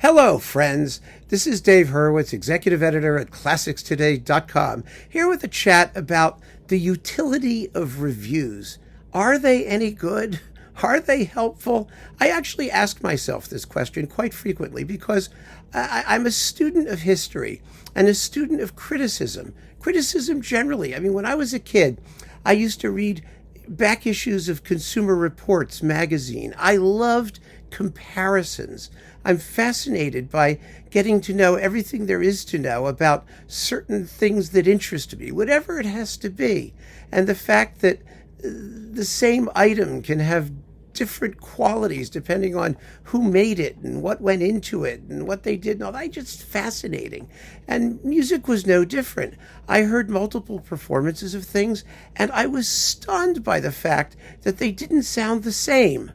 Hello, friends. This is Dave Hurwitz, executive editor at ClassicsToday.com, here with a chat about the utility of reviews. Are they any good? Are they helpful? I actually ask myself this question quite frequently because I'm a student of history and a student of criticism. Criticism generally. I mean, when I was a kid, I used to read back issues of Consumer Reports magazine. I loved comparisons. I'm fascinated by getting to know everything there is to know about certain things that interest me, whatever it has to be. And the fact that the same item can have different qualities depending on who made it and what went into it and what they did and all that, just fascinating. And music was no different. I heard multiple performances of things and I was stunned by the fact that they didn't sound the same.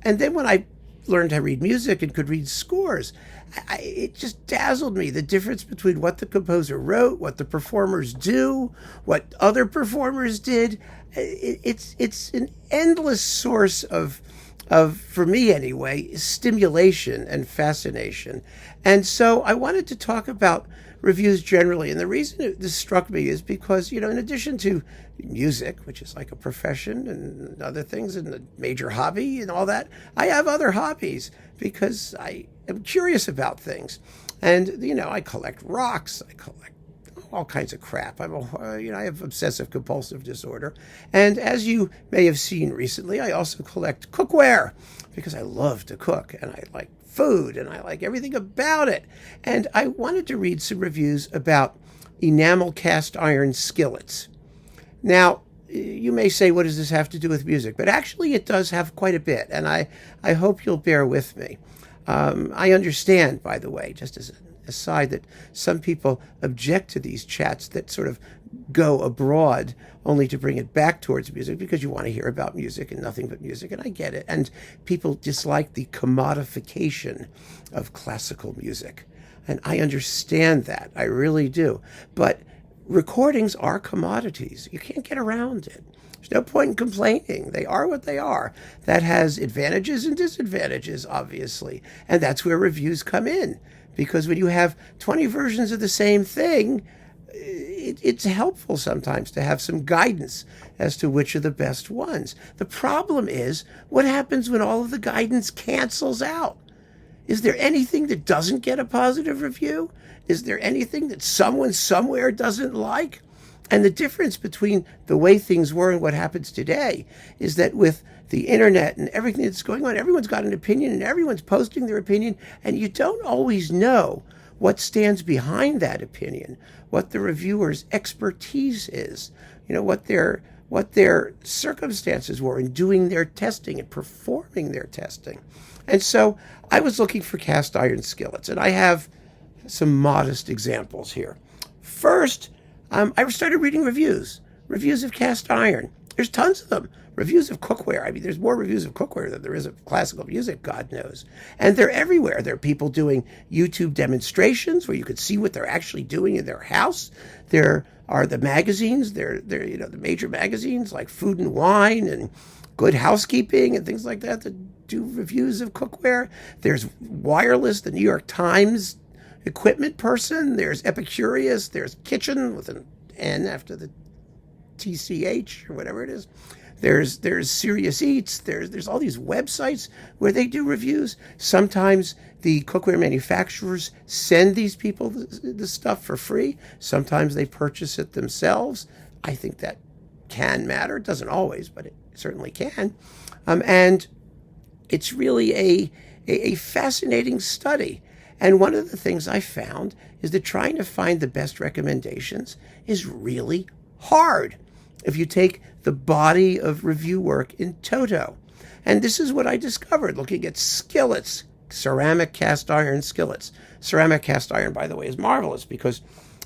And then when I learned to read music and could read scores, it just dazzled me, the difference between what the composer wrote, what the performers do, what other performers did. It's an endless source of for me anyway, stimulation and fascination. And so I wanted to talk about reviews generally. And the reason this struck me is because, in addition to music, which is like a profession and other things and a major hobby and all that, I have other hobbies because I am curious about things. And, I collect rocks, I collect all kinds of crap. I have obsessive compulsive disorder. And as you may have seen recently, I also collect cookware because I love to cook and I like food and I like everything about it. And I wanted to read some reviews about enamel cast iron skillets. Now, you may say, what does this have to do with music? But actually it does have quite a bit. And I hope you'll bear with me. I understand, by the way, just as an aside, that some people object to these chats that sort of go abroad only to bring it back towards music because you want to hear about music and nothing but music, and I get it. And people dislike the commodification of classical music, and I understand that. I really do. But recordings are commodities. You can't get around it. There's no point in complaining. They are what they are. That has advantages and disadvantages, obviously, and that's where reviews come in. Because when you have 20 versions of the same thing, it's helpful sometimes to have some guidance as to which are the best ones. The problem is, what happens when all of the guidance cancels out? Is there anything that doesn't get a positive review? Is there anything that someone somewhere doesn't like? And the difference between the way things were and what happens today is that with the internet and everything that's going on, everyone's got an opinion and everyone's posting their opinion, and you don't always know what stands behind that opinion, what the reviewer's expertise is, what their circumstances were in doing their testing and performing their testing. And so I was looking for cast iron skillets, and I have some modest examples here. First, I started reading reviews of cast iron. There's tons of them. Reviews of cookware. I mean, there's more reviews of cookware than there is of classical music, God knows. And they're everywhere. There are people doing YouTube demonstrations where you could see what they're actually doing in their house. There are the magazines. They're the major magazines like Food and Wine and Good Housekeeping and things like that do reviews of cookware. There's Wireless, the New York Times equipment person. There's Epicurious. There's Kitchen with an N after the TCH or whatever it is. There's Serious Eats. There's all these websites where they do reviews. Sometimes the cookware manufacturers send these people the stuff for free. Sometimes they purchase it themselves. I think that can matter. It doesn't always, but it certainly can. And it's really a fascinating study. And one of the things I found is that trying to find the best recommendations is really hard if you take the body of review work in toto. And this is what I discovered looking at skillets, ceramic cast iron skillets. Ceramic cast iron, by the way, is marvelous because,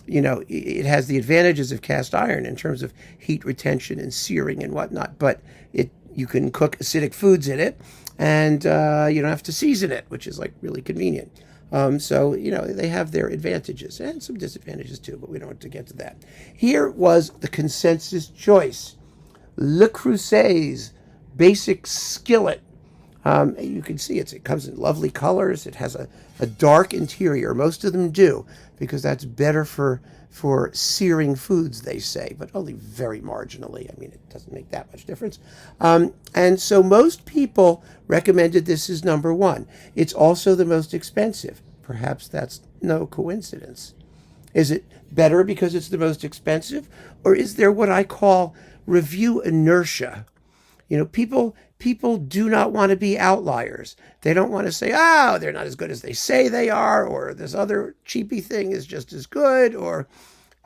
it has the advantages of cast iron in terms of heat retention and searing and whatnot, but you can cook acidic foods in it and you don't have to season it, which is like really convenient. So, they have their advantages and some disadvantages too, but we don't want to get to that. Here was the consensus choice. Le Creuset's Basic Skillet. You can see it comes in lovely colors. It has a dark interior. Most of them do, because that's better for searing foods, they say, but only very marginally. I mean, it doesn't make that much difference. And so most people recommended this as number one. It's also the most expensive. Perhaps that's no coincidence. Is it better because it's the most expensive? Or is there what I call review inertia? People do not want to be outliers. They don't want to say, oh, they're not as good as they say they are, or this other cheapy thing is just as good, or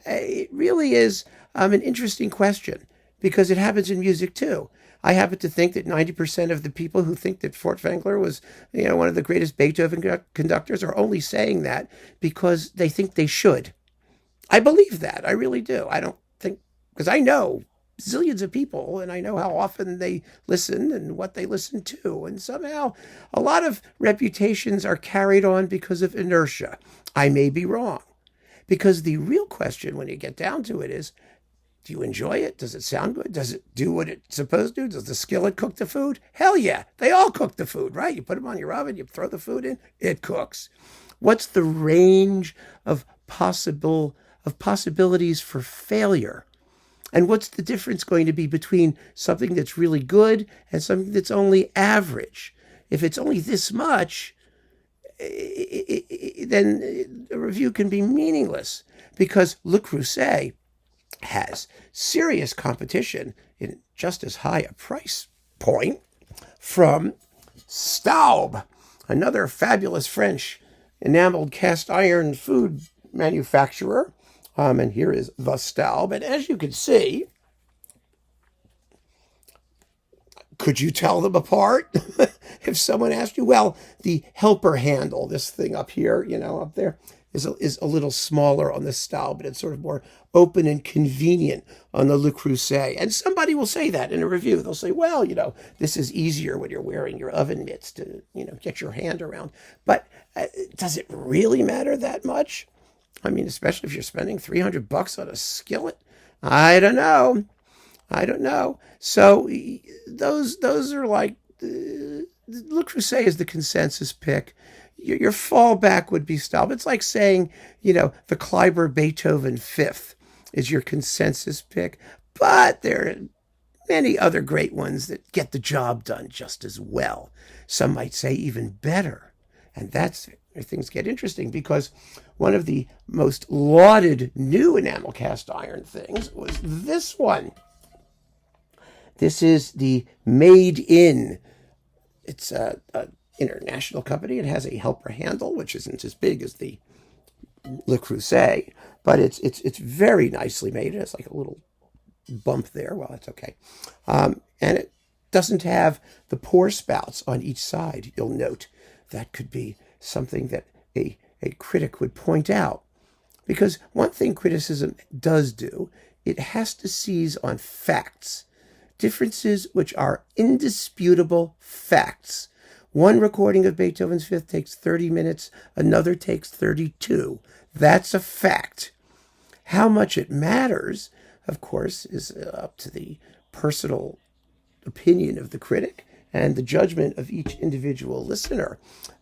it really is an interesting question, because it happens in music too. I happen to think that 90% of the people who think that Furtwängler was, one of the greatest Beethoven conductors are only saying that because they think they should. I believe that. I really do. I don't think, because I know zillions of people, and I know how often they listen and what they listen to. And somehow a lot of reputations are carried on because of inertia. I may be wrong. Because the real question when you get down to it is, do you enjoy it? Does it sound good? Does it do what it's supposed to do? Does the skillet cook the food? Hell yeah. They all cook the food, right? You put them on your oven, you throw the food in, it cooks. What's the range of possibilities for failure? And what's the difference going to be between something that's really good and something that's only average? If it's only this much, then a review can be meaningless, because Le Creuset has serious competition in just as high a price point from Staub, another fabulous French enameled cast iron food manufacturer. And here is the Staub. And as you can see, could you tell them apart? If someone asked you, well, the helper handle, this thing up here, up there, is a little smaller on the Staub, but it's sort of more open and convenient on the Le Creuset. And somebody will say that in a review. They'll say, well, this is easier when you're wearing your oven mitts to, get your hand around. But does it really matter that much? I mean, especially if you're spending $300 on a skillet. I don't know. So those are like, Le Creuset is the consensus pick. Your fallback would be Staub. It's like saying, the Kleiber Beethoven Fifth is your consensus pick. But there are many other great ones that get the job done just as well. Some might say even better. And that's where things get interesting, because one of the most lauded new enamel cast iron things was this one. This is the Made In. It's an international company. It has a helper handle, which isn't as big as the Le Creuset, but it's very nicely made. It has like a little bump there. Well, that's okay. And it doesn't have the pour spouts on each side. You'll note that could be something that a critic would point out. Because one thing criticism does do, it has to seize on facts. Differences which are indisputable facts. One recording of Beethoven's Fifth takes 30 minutes, another takes 32. That's a fact. How much it matters, of course, is up to the personal opinion of the critic and the judgment of each individual listener.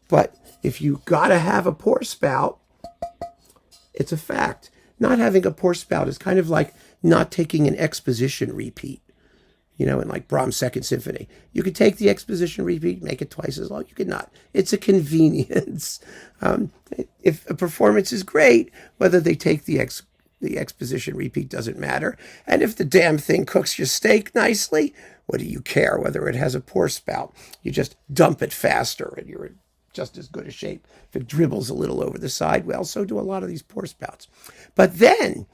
But if you gotta have a pour spout, it's a fact. Not having a pour spout is kind of like not taking an exposition repeat. In like Brahms' Second Symphony. You could take the exposition repeat, make it twice as long. You could not. It's a convenience. If a performance is great, whether they take the exposition repeat doesn't matter. And if the damn thing cooks your steak nicely, what do you care whether it has a pour spout? You just dump it faster and you're in just as good a shape. If it dribbles a little over the side, well, so do a lot of these pour spouts. But then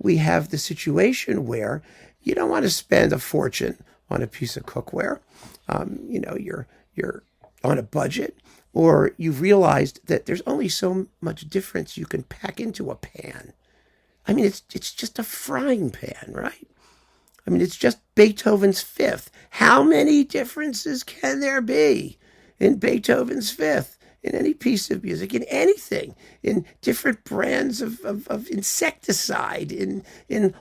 we have the situation where you don't want to spend a fortune on a piece of cookware. You're on a budget, or you've realized that there's only so much difference you can pack into a pan. I mean, it's just a frying pan, right? I mean, it's just Beethoven's Fifth. How many differences can there be in Beethoven's Fifth? In any piece of music, in anything, in different brands of insecticide, in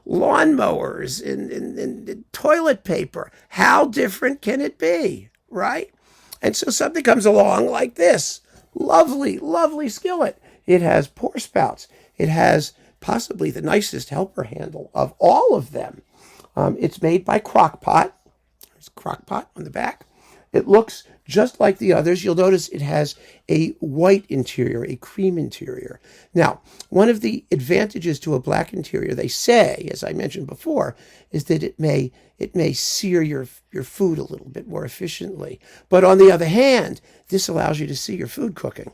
lawnmowers, in toilet paper. How different can it be, right? And so something comes along like this. Lovely, lovely skillet. It has pour spouts. It has possibly the nicest helper handle of all of them. It's made by Crock-Pot. There's Crock-Pot on the back. It looks just like the others. You'll notice it has a white interior, a cream interior. Now, one of the advantages to a black interior, they say, as I mentioned before, is that it may sear your food a little bit more efficiently. But on the other hand, this allows you to see your food cooking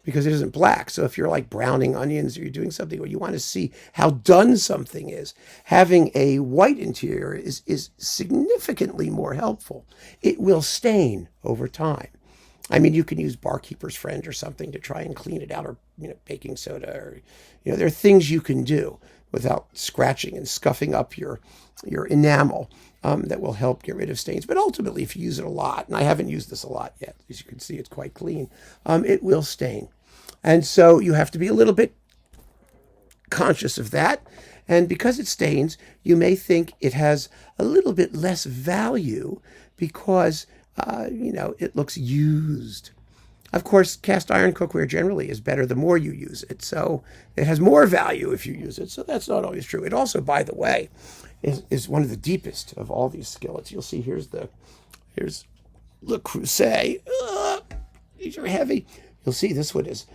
because it isn't black. So if you're like browning onions or you're doing something where you want to see how done something is, having a white interior is significantly more helpful. It will stain over time. I mean, you can use Barkeeper's Friend or something to try and clean it out, or baking soda, or there are things you can do without scratching and scuffing up your enamel that will help get rid of stains. But ultimately, if you use it a lot, and I haven't used this a lot yet, as you can see, it's quite clean, it will stain. And so you have to be a little bit conscious of that. And because it stains, you may think it has a little bit less value because, it looks used. Of course, cast iron cookware generally is better the more you use it. So it has more value if you use it. So that's not always true. It also, by the way, is one of the deepest of all these skillets. You'll see here's Le Creuset. These are heavy. You'll see this one is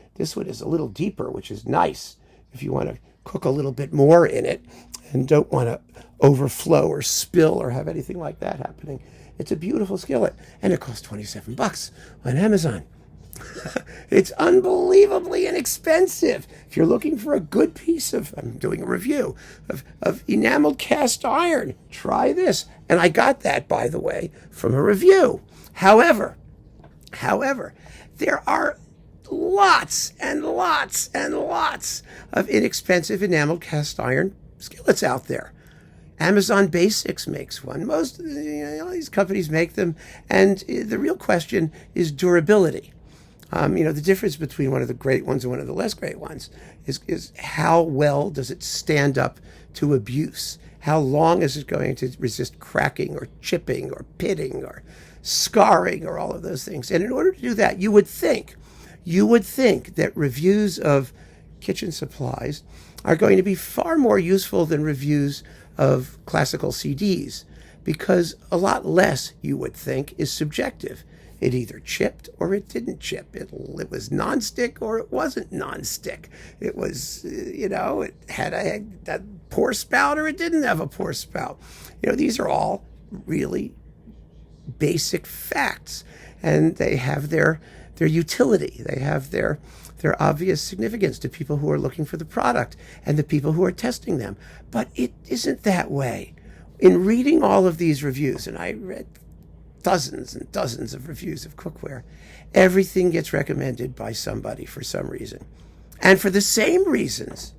a little deeper, which is nice if you want to cook a little bit more in it and don't want to overflow or spill or have anything like that happening. It's a beautiful skillet, and it costs $27 on Amazon. It's unbelievably inexpensive. If you're looking for a good piece of, I'm doing a review of enameled cast iron, try this. And I got that, by the way, from a review. However, there are lots and lots and lots of inexpensive enameled cast iron skillets out there. Amazon Basics makes one. Most of these companies make them. And the real question is durability. The difference between one of the great ones and one of the less great ones is how well does it stand up to abuse? How long is it going to resist cracking or chipping or pitting or scarring or all of those things? And in order to do that, you would think that reviews of kitchen supplies are going to be far more useful than reviews of classical CDs, because a lot less, you would think, is subjective. It either chipped or it didn't chip. It was nonstick or it wasn't nonstick. It was, it had a pour spout or it didn't have a pour spout. These are all really basic facts, and they have their utility. They have their obvious significance to people who are looking for the product and the people who are testing them. But it isn't that way. In reading all of these reviews, and I read dozens and dozens of reviews of cookware, everything gets recommended by somebody for some reason. And for the same reasons.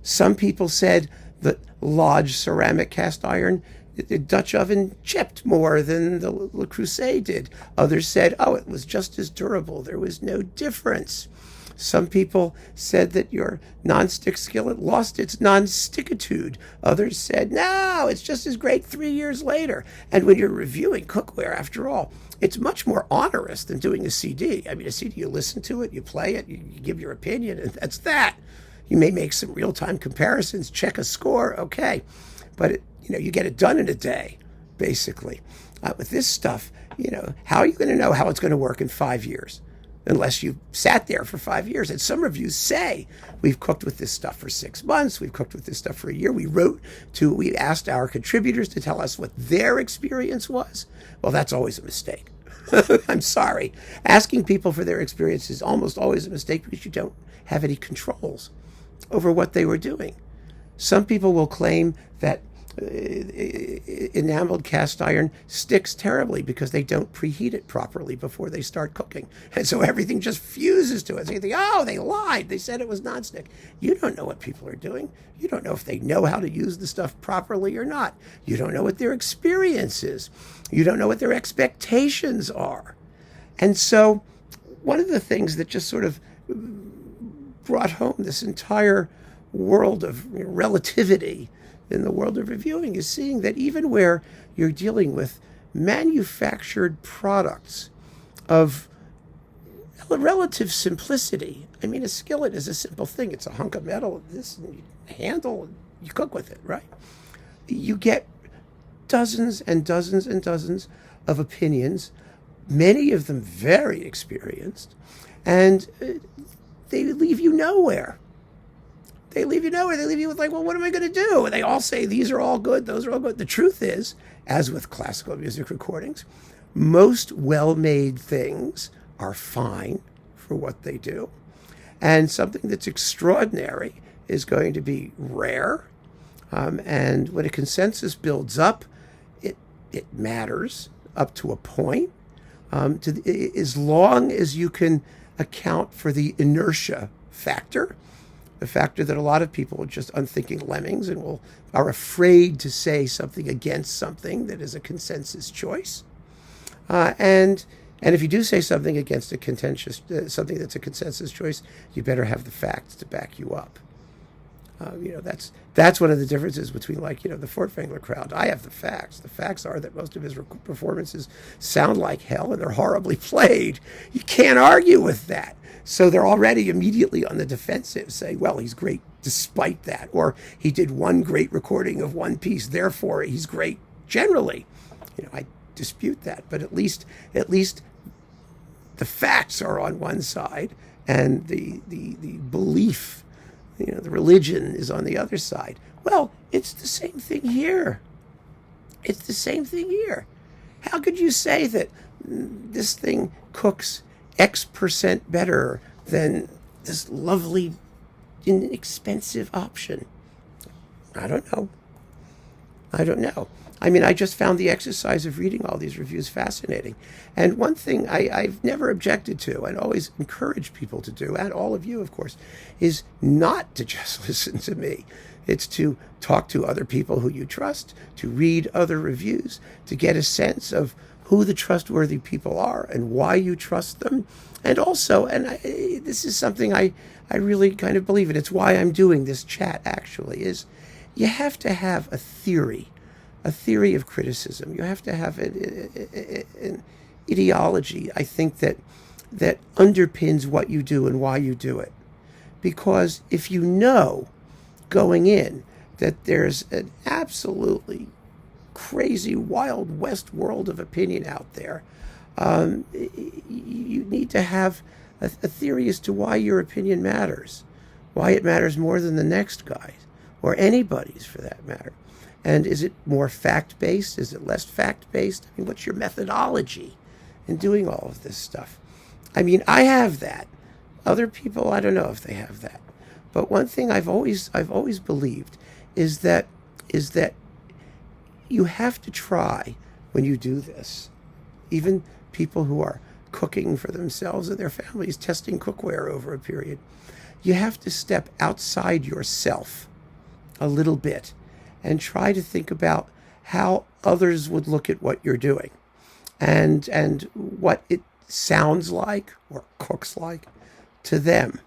Some people said that Lodge ceramic cast iron, the Dutch oven, chipped more than the Le Creuset did. Others said, it was just as durable. There was no difference. Some people said that your nonstick skillet lost its non-stickitude. Others said, no, it's just as great 3 years later. And when you're reviewing cookware, after all, it's much more onerous than doing a CD. I mean, a CD, you listen to it, you play it, you give your opinion, and that's that. You may make some real-time comparisons, check a score, okay. But, you get it done in a day, basically. With this stuff, how are you going to know how it's going to work in 5 years? Unless you sat there for 5 years. And some reviews say, we've cooked with this stuff for 6 months, we've cooked with this stuff for a year. We asked our contributors to tell us what their experience was. Well, that's always a mistake. I'm sorry. Asking people for their experience is almost always a mistake because you don't have any controls over what they were doing. Some people will claim that enameled cast iron sticks terribly because they don't preheat it properly before they start cooking. And so everything just fuses to it. So you think, they lied. They said it was nonstick. You don't know what people are doing. You don't know if they know how to use the stuff properly or not. You don't know what their experience is. You don't know what their expectations are. And so one of the things that just sort of brought home this entire world of relativity in the world of reviewing is seeing that even where you're dealing with manufactured products, of relative simplicity. I mean, a skillet is a simple thing. It's a hunk of metal, this handle, and you cook with it, right? You get dozens and dozens and dozens of opinions, many of them very experienced, and they leave you nowhere. They leave you nowhere. They leave you with like, well, what am I going to do? And they all say, these are all good, those are all good. The truth is, as with classical music recordings, most well-made things are fine for what they do. And something that's extraordinary is going to be rare. And when a consensus builds up, it matters up to a point. As long as you can account for the inertia factor, the factor that a lot of people are just unthinking lemmings and are afraid to say something against something that is a consensus choice. And if you do say something against something that's a consensus choice, you better have the facts to back you up. That's one of the differences between the Fort Fangler crowd. I have the facts. The facts are that most of his performances sound like hell and they're horribly played. You can't argue with that. So they're already immediately on the defensive, saying, well, he's great despite that. Or he did one great recording of one piece, therefore he's great generally. I dispute that, but at least the facts are on one side and the belief, the religion is on the other side. Well, it's the same thing here. It's the same thing here. How could you say that this thing cooks X% better than this lovely, inexpensive option? I don't know. I mean, I just found the exercise of reading all these reviews fascinating. And one thing I've never objected to and always encourage people to do, and all of you, of course, is not to just listen to me. It's to talk to other people who you trust, to read other reviews, to get a sense of who the trustworthy people are and why you trust them. And also, this is something I really kind of believe in. It's why I'm doing this chat, actually, is you have to have a theory of criticism. You have to have an ideology, I think, that underpins what you do and why you do it. Because if you know going in that there's an absolutely crazy Wild West world of opinion out there, you need to have a theory as to why your opinion matters, why it matters more than the next guy's or anybody's for that matter. And is it more fact-based? Is it less fact-based? I mean, what's your methodology in doing all of this stuff? I mean, I have that. Other people, I don't know if they have that. But one thing I've always believed is that you have to try when you do this. Even people who are cooking for themselves and their families, testing cookware over a period, you have to step outside yourself a little bit and try to think about how others would look at what you're doing and what it sounds like or cooks like to them.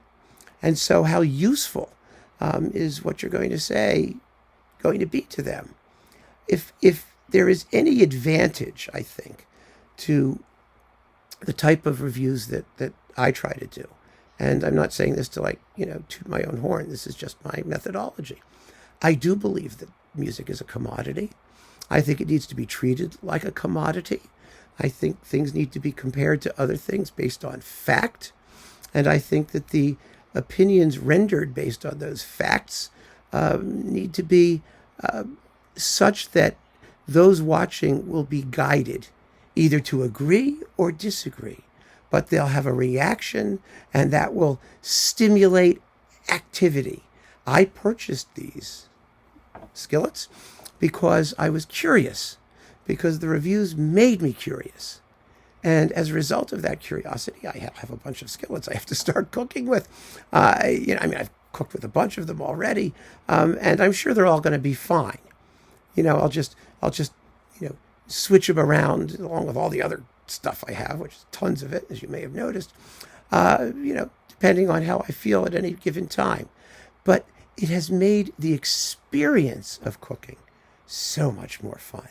And so how useful is what you're going to say going to be to them. If there is any advantage, I think, to the type of reviews that I try to do, and I'm not saying this to toot my own horn, this is just my methodology. I do believe that music is a commodity. I think it needs to be treated like a commodity. I think things need to be compared to other things based on fact. And I think that the opinions rendered based on those facts need to be such that those watching will be guided either to agree or disagree. But they'll have a reaction, and that will stimulate activity. I purchased these skillets because I was curious, because the reviews made me curious. And as a result of that curiosity, I have a bunch of skillets I have to start cooking with. I've cooked with a bunch of them already, and I'm sure they're all going to be fine. I'll just switch them around along with all the other stuff I have, which is tons of it, as you may have noticed, depending on how I feel at any given time. But it has made the experience of cooking so much more fun.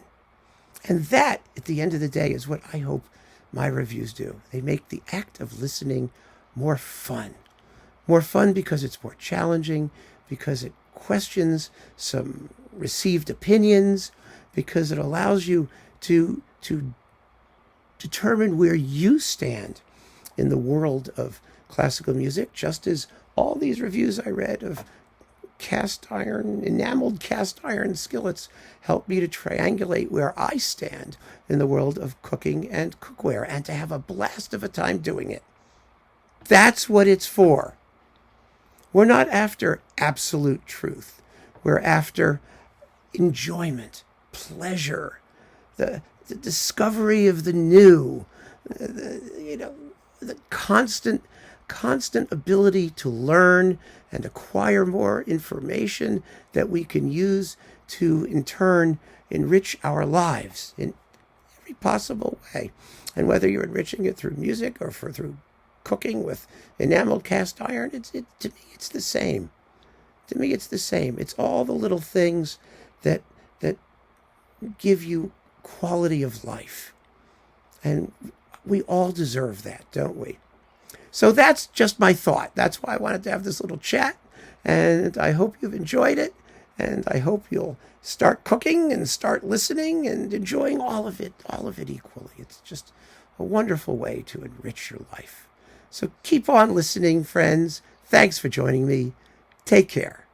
And that, at the end of the day, is what I hope my reviews do. They make the act of listening more fun. More fun because it's more challenging, because it questions some received opinions, because it allows you to determine where you stand in the world of classical music, just as all these reviews I read of enameled cast iron skillets help me to triangulate where I stand in the world of cooking and cookware, and to have a blast of a time doing it. That's what it's for. We're not after absolute truth. We're after enjoyment, pleasure, the discovery of the new, the constant ability to learn and acquire more information that we can use to, in turn, enrich our lives in every possible way. And whether you're enriching it through music or through cooking with enameled cast iron, to me, it's the same. To me, it's the same. It's all the little things that give you quality of life. And we all deserve that, don't we? So that's just my thought. That's why I wanted to have this little chat. And I hope you've enjoyed it. And I hope you'll start cooking and start listening and enjoying all of it equally. It's just a wonderful way to enrich your life. So keep on listening, friends. Thanks for joining me. Take care.